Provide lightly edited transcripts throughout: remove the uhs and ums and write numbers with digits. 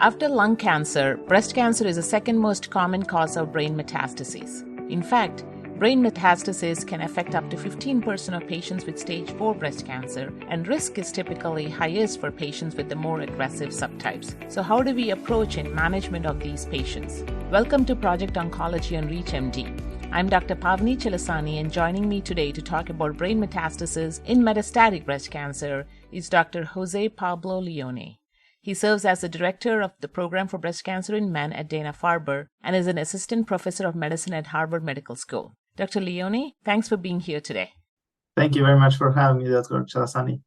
After lung cancer, breast cancer is the second most common cause of brain metastases. In fact, brain metastases can affect up to 15% of patients with stage 4 breast cancer, and risk is typically highest for patients with the more aggressive subtypes. So how do we approach and management of these patients? Welcome to Project Oncology on ReachMD. I'm Dr. Pavani Chalasani, and joining me today to talk about brain metastases in metastatic breast cancer is Dr. Jose Pablo Leone. He serves as the director of the Program for Breast Cancer in Men at Dana-Farber and is an assistant professor of medicine at Harvard Medical School. Dr. Leone, thanks for being here today. Thank you very much for having me, Dr. Chalasani.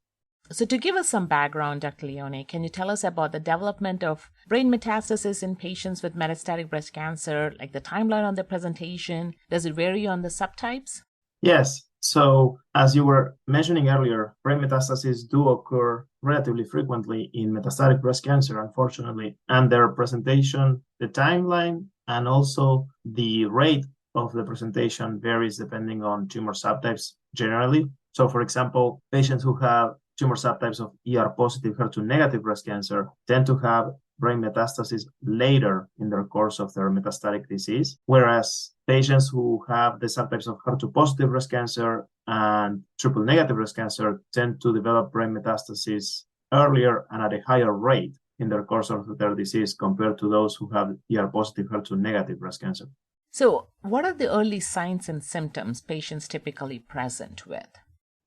So to give us some background, Dr. Leone, can you tell us about the development of brain metastases in patients with metastatic breast cancer, like the timeline on the presentation? Does it vary on the subtypes? Yes. So as you were mentioning earlier, brain metastases do occur relatively frequently in metastatic breast cancer, unfortunately, and their presentation, the timeline, and also the rate of the presentation varies depending on tumor subtypes generally. So for example, patients who have tumor subtypes of ER-positive, HER2-negative breast cancer tend to have brain metastases later in the course of their metastatic disease, whereas patients who have the subtypes of HER2-positive breast cancer and triple-negative breast cancer tend to develop brain metastases earlier and at a higher rate in the course of their disease compared to those who have ER-positive, HER2-negative breast cancer. So what are the early signs and symptoms patients typically present with?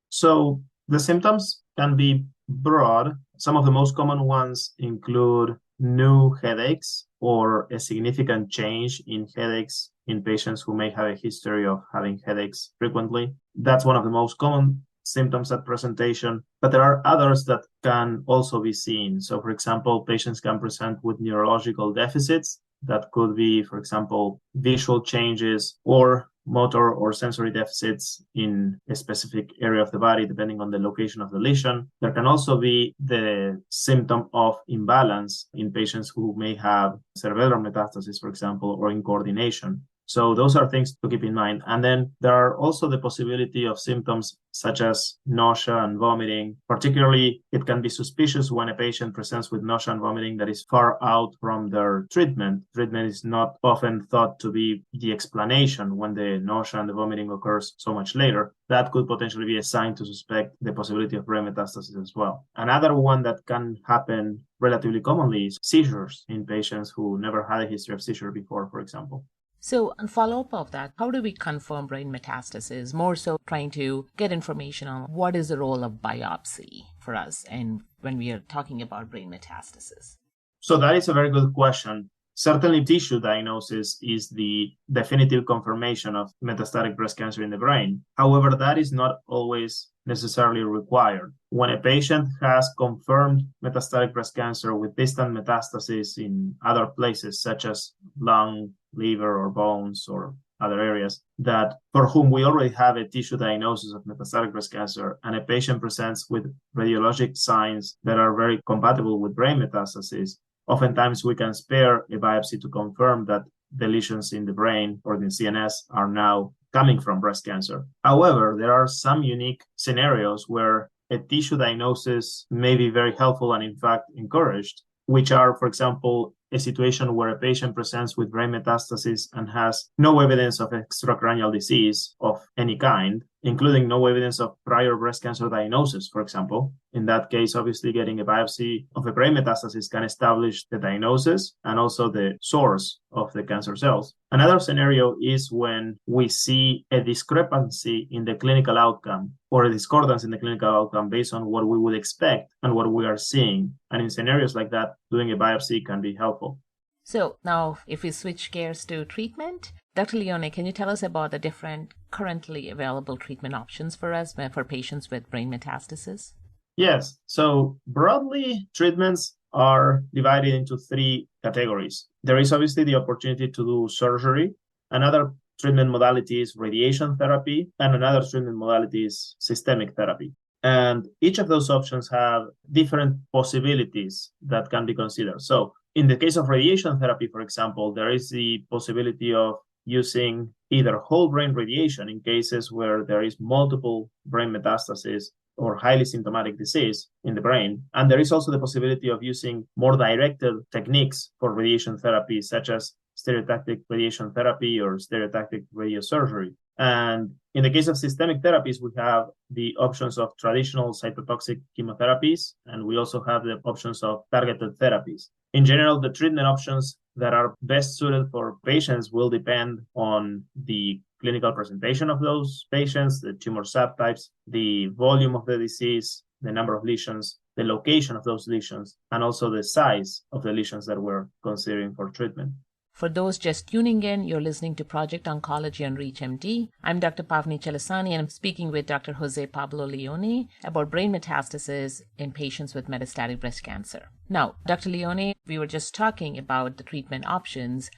So the symptoms can be broad. Some of the most common ones include new headaches or a significant change in headaches in patients who may have a history of having headaches frequently. That's one of the most common symptoms at presentation, but there are others that can also be seen. So, for example, patients can present with neurological deficits. That could be, for example, visual changes or motor or sensory deficits in a specific area of the body, depending on the location of the lesion. There can also be the symptom of imbalance in patients who may have cerebellar metastasis, for example, or incoordination. So those are things to keep in mind. And then there are also the possibility of symptoms such as nausea and vomiting. Particularly, it can be suspicious when a patient presents with nausea and vomiting that is far out from their treatment. Treatment is not often thought to be the explanation when the nausea and the vomiting occurs so much later. That could potentially be a sign to suspect the possibility of brain metastasis as well. Another one that can happen relatively commonly is seizures in patients who never had a history of seizure before, for example. So, on follow-up of that, how do we confirm brain metastasis? More so trying to get information on what is the role of biopsy for us and when we are talking about brain metastasis. So that is a very good question. Certainly, tissue diagnosis is the definitive confirmation of metastatic breast cancer in the brain. However, that is not always necessarily required. When a patient has confirmed metastatic breast cancer with distant metastases in other places, such as lung, liver, or bones, or other areas, that for whom we already have a tissue diagnosis of metastatic breast cancer, and a patient presents with radiologic signs that are very compatible with brain metastasis, oftentimes we can spare a biopsy to confirm that the lesions in the brain or the CNS are now coming from breast cancer. However, there are some unique scenarios where a tissue diagnosis may be very helpful and in fact encouraged, which are, for example, a situation where a patient presents with brain metastasis and has no evidence of extracranial disease of any kind, including no evidence of prior breast cancer diagnosis, for example. In that case, obviously, getting a biopsy of a brain metastasis can establish the diagnosis and also the source of the cancer cells. Another scenario is when we see a discrepancy in the clinical outcome or a discordance in the clinical outcome based on what we would expect and what we are seeing. And in scenarios like that, doing a biopsy can be helpful. So now if we switch gears to treatment, Dr. Leone, can you tell us about the different currently available treatment options for us for patients with brain metastasis? Yes. So broadly, treatments are divided into three categories. There is obviously the opportunity to do surgery. Another treatment modality is radiation therapy, and another treatment modality is systemic therapy. And each of those options have different possibilities that can be considered. So in the case of radiation therapy, for example, there is the possibility of using either whole brain radiation in cases where there is multiple brain metastases or highly symptomatic disease in the brain. And there is also the possibility of using more directed techniques for radiation therapy, such as stereotactic radiation therapy or stereotactic radiosurgery. And in the case of systemic therapies, we have the options of traditional cytotoxic chemotherapies, and we also have the options of targeted therapies. In general, the treatment options that are best suited for patients will depend on the clinical presentation of those patients, the tumor subtypes, the volume of the disease, the number of lesions, the location of those lesions, and also the size of the lesions that we're considering for treatment. For those just tuning in, you're listening to Project Oncology on ReachMD. I'm Dr. Pavani Chalasani, and I'm speaking with Dr. Jose Pablo Leone about brain metastases in patients with metastatic breast cancer. Now, Dr. Leone, we were just talking about the treatment options.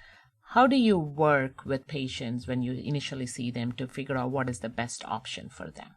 How do you work with patients when you initially see them to figure out what is the best option for them?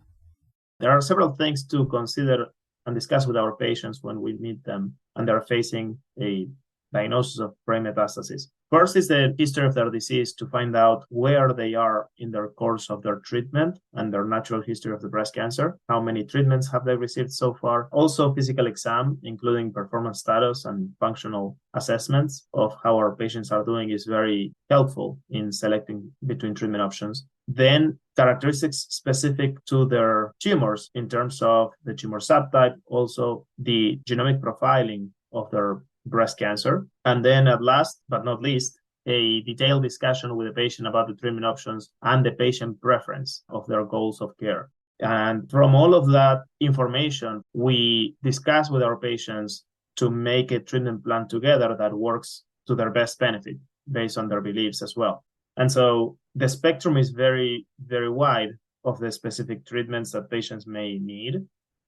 There are several things to consider and discuss with our patients when we meet them and they're facing a diagnosis of brain metastases. First is the history of their disease to find out where they are in their course of their treatment and their natural history of the breast cancer. How many treatments have they received so far? Also, physical exam, including performance status and functional assessments of how our patients are doing, is very helpful in selecting between treatment options. Then characteristics specific to their tumors in terms of the tumor subtype, also the genomic profiling of their breast cancer. And then at last but not least, a detailed discussion with the patient about the treatment options and the patient preference of their goals of care. And from all of that information, we discuss with our patients to make a treatment plan together that works to their best benefit based on their beliefs as well. And so the spectrum is very, very wide of the specific treatments that patients may need.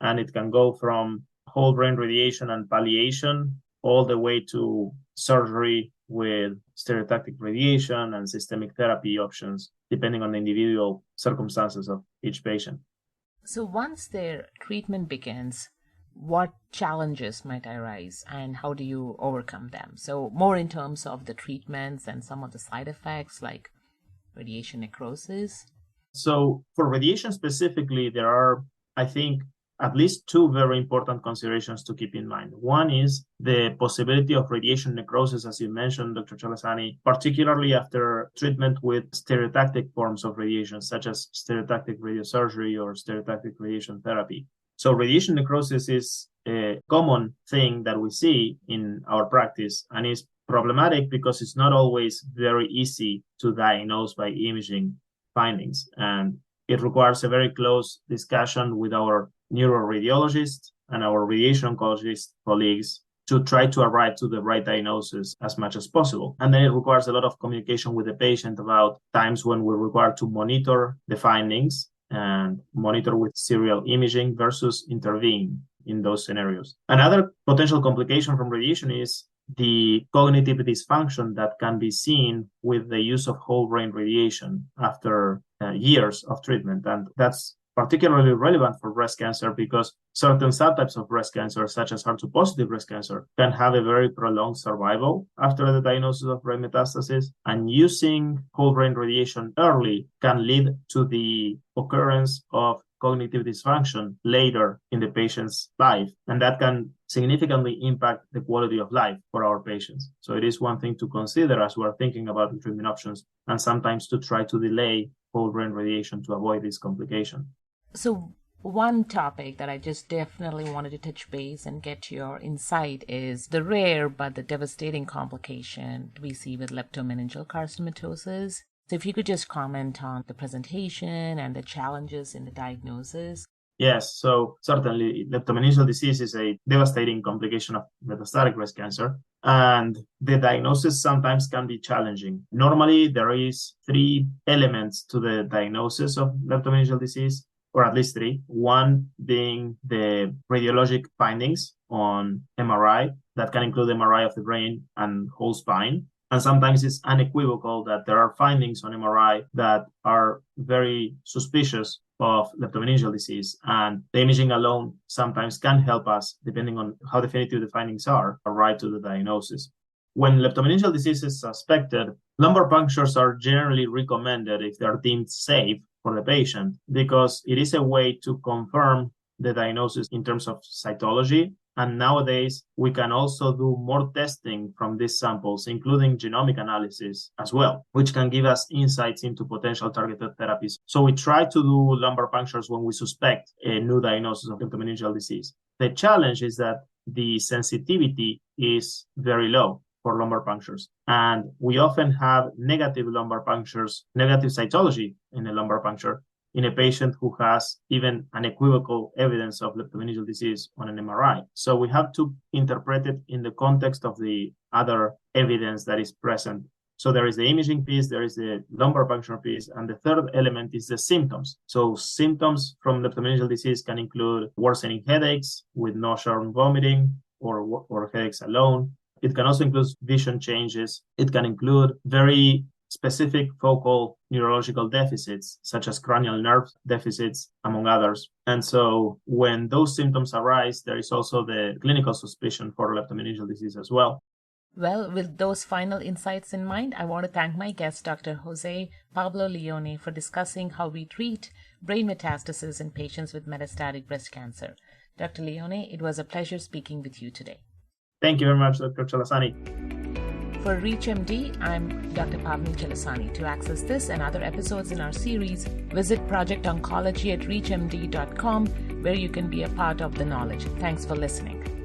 And it can go from whole brain radiation and palliation all the way to surgery with stereotactic radiation and systemic therapy options, depending on the individual circumstances of each patient. So once their treatment begins, what challenges might arise and how do you overcome them? So more in terms of the treatments and some of the side effects like radiation necrosis. So for radiation specifically, there are, I think, at least two very important considerations to keep in mind. One is the possibility of radiation necrosis, as you mentioned, Dr. Chalasani, particularly after treatment with stereotactic forms of radiation, such as stereotactic radiosurgery or stereotactic radiation therapy. So radiation necrosis is a common thing that we see in our practice and is problematic because it's not always very easy to diagnose by imaging findings. And it requires a very close discussion with our neuroradiologist and our radiation oncologist colleagues to try to arrive to the right diagnosis as much as possible. And then it requires a lot of communication with the patient about times when we're required to monitor the findings and monitor with serial imaging versus intervene in those scenarios. Another potential complication from radiation is the cognitive dysfunction that can be seen with the use of whole brain radiation after years of treatment. And that's particularly relevant for breast cancer because certain subtypes of breast cancer, such as HER2-positive breast cancer, can have a very prolonged survival after the diagnosis of brain metastasis. And using whole brain radiation early can lead to the occurrence of cognitive dysfunction later in the patient's life. And that can significantly impact the quality of life for our patients. So it is one thing to consider as we're thinking about the treatment options and sometimes to try to delay whole brain radiation to avoid this complication. So one topic that I just definitely wanted to touch base and get your insight is the rare but the devastating complication we see with leptomeningeal carcinomatosis. So if you could just comment on the presentation and the challenges in the diagnosis. Yes, so certainly leptomeningeal disease is a devastating complication of metastatic breast cancer, and the diagnosis sometimes can be challenging. Normally, there is 3 elements to the diagnosis of leptomeningeal disease, or at least 3. One being the radiologic findings on MRI that can include MRI of the brain and whole spine. And sometimes it's unequivocal that there are findings on MRI that are very suspicious of leptomeningeal disease. And the imaging alone sometimes can help us, depending on how definitive the findings are, arrive to the diagnosis. When leptomeningeal disease is suspected, lumbar punctures are generally recommended if they're deemed safe for the patient, because it is a way to confirm the diagnosis in terms of cytology. And nowadays, we can also do more testing from these samples, including genomic analysis as well, which can give us insights into potential targeted therapies. So we try to do lumbar punctures when we suspect a new diagnosis of leptomeningeal disease. The challenge is that the sensitivity is very low for lumbar punctures. And we often have negative lumbar punctures, negative cytology in a lumbar puncture in a patient who has even unequivocal evidence of leptomeningeal disease on an MRI. So we have to interpret it in the context of the other evidence that is present. So there is the imaging piece, there is the lumbar puncture piece, and the third element is the symptoms. So symptoms from leptomeningeal disease can include worsening headaches with nausea and vomiting, or headaches alone. It can also include vision changes. It can include very specific focal neurological deficits, such as cranial nerve deficits, among others. And so when those symptoms arise, there is also the clinical suspicion for leptomeningeal disease as well. Well, with those final insights in mind, I want to thank my guest, Dr. Jose Pablo Leone, for discussing how we treat brain metastases in patients with metastatic breast cancer. Dr. Leone, it was a pleasure speaking with you today. Thank you very much, Dr. Chalasani. For ReachMD, I'm Dr. Pavani Chalasani. To access this and other episodes in our series, visit Project Oncology at reachmd.com, where you can be a part of the knowledge. Thanks for listening.